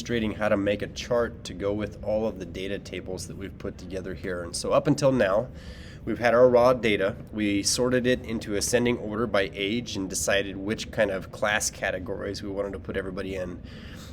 demonstrating how to make a chart to go with all of the data tables that we've put together here. And so up until now, we've had our raw data. We sorted it into ascending order by age and decided which kind of class categories we wanted to put everybody in.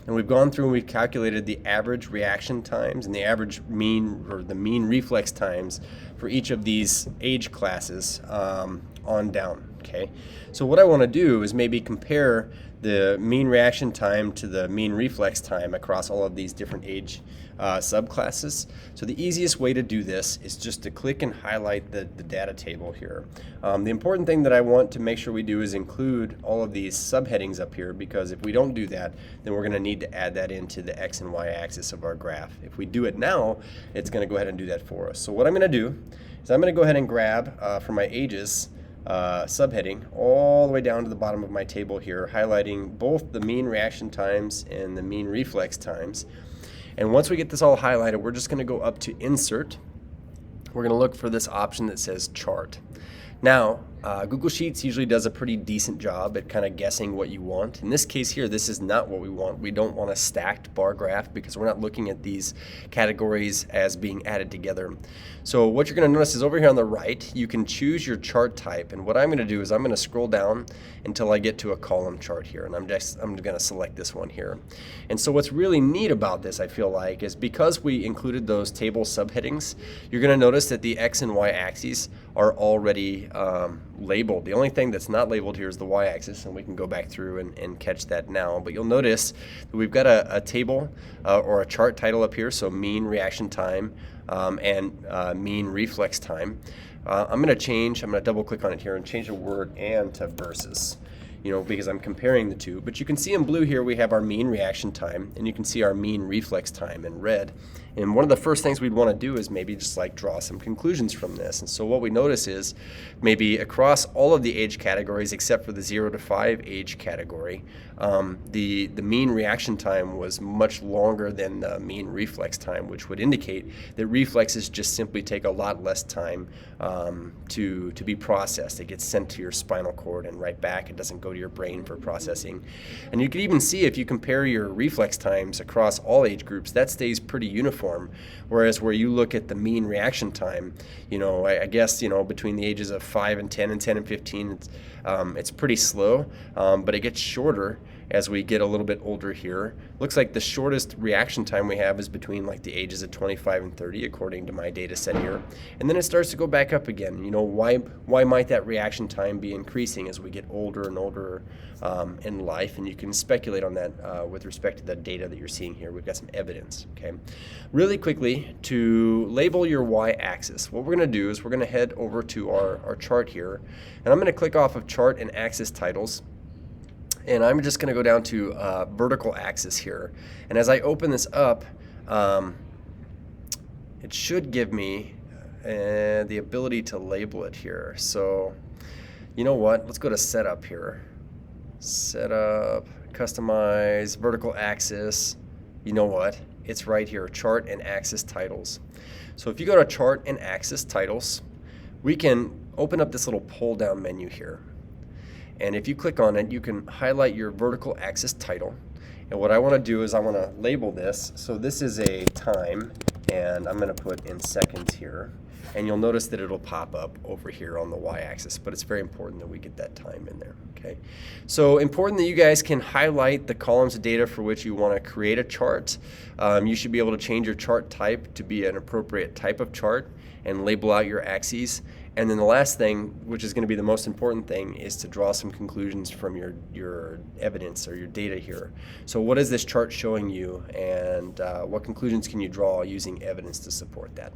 And we've gone through and we've calculated the average reaction times and the average mean or the mean reflex times for each of these age classes on down. Okay, so what I want to do is maybe compare the mean reaction time to the mean reflex time across all of these different age subclasses. So the easiest way to do this is just to click and highlight the data table here. The important thing that I want to make sure we do is include all of these subheadings up here, because if we don't do that, then we're going to need to add that into the X and Y axis of our graph. If we do it now, it's going to go ahead and do that for us. So what I'm going to do is I'm going to go ahead and grab for my ages subheading all the way down to the bottom of my table here, highlighting both the mean reaction times and the mean reflex times. And once we get this all highlighted, we're just going to go up to Insert. We're going to look for this option that says Chart. Now, Google Sheets usually does a pretty decent job at kind of guessing what you want. In this case here, this is not what we want. We don't want a stacked bar graph because we're not looking at these categories as being added together. So what you're going to notice is over here on the right, you can choose your chart type. And what I'm going to do is I'm going to scroll down until I get to a column chart here. And I'm going to select this one here. And so what's really neat about this, I feel like, is because we included those table subheadings, you're going to notice that the X and Y axes are already labeled. The only thing that's not labeled here is the y-axis, and we can go back through and catch that now. But you'll notice that we've got a table or a chart title up here, so mean reaction time and mean reflex time. I'm going to double click on it here and change the word "and" to "versus." Because I'm comparing the two. But you can see in blue here we have our mean reaction time, and you can see our mean reflex time in red. And one of the first things we'd want to do is maybe just like draw some conclusions from this. And so what we notice is maybe across all of the age categories except for the 0 to 5 age category, the mean reaction time was much longer than the mean reflex time, which would indicate that reflexes just simply take a lot less time to be processed. It gets sent to your spinal cord and right back. It doesn't go to your brain for processing. And you can even see if you compare your reflex times across all age groups, that stays pretty uniform. Whereas where you look at the mean reaction time, I guess between the ages of 5 and 10 and 10 and 15, it's pretty slow, but it gets shorter as we get a little bit older here. Looks like the shortest reaction time we have is between like the ages of 25 and 30, according to my data set here. And then it starts to go back up again. Why might that reaction time be increasing as we get older and older in life? And you can speculate on that with respect to the data that you're seeing here. We've got some evidence, okay? Really quickly, to label your y-axis, what we're going to do is we're going to head over to our chart here, and I'm going to click off of Chart and Axis Titles. And I'm just going to go down to vertical axis here. And as I open this up, it should give me the ability to label it here. So, you know what? Let's go to Setup here. Setup, Customize, Vertical Axis. You know what? It's right here, Chart and Axis Titles. So if you go to Chart and Axis Titles, we can open up this little pull-down menu here. And if you click on it, you can highlight your vertical axis title. And what I want to do is I want to label this. So this is a time, and I'm going to put in seconds here. And you'll notice that it'll pop up over here on the y-axis, but it's very important that we get that time in there, okay? So important that you guys can highlight the columns of data for which you want to create a chart. You should be able to change your chart type to be an appropriate type of chart and label out your axes. And then the last thing, which is going to be the most important thing, is to draw some conclusions from your evidence or your data here. So what is this chart showing you, and what conclusions can you draw using evidence to support that?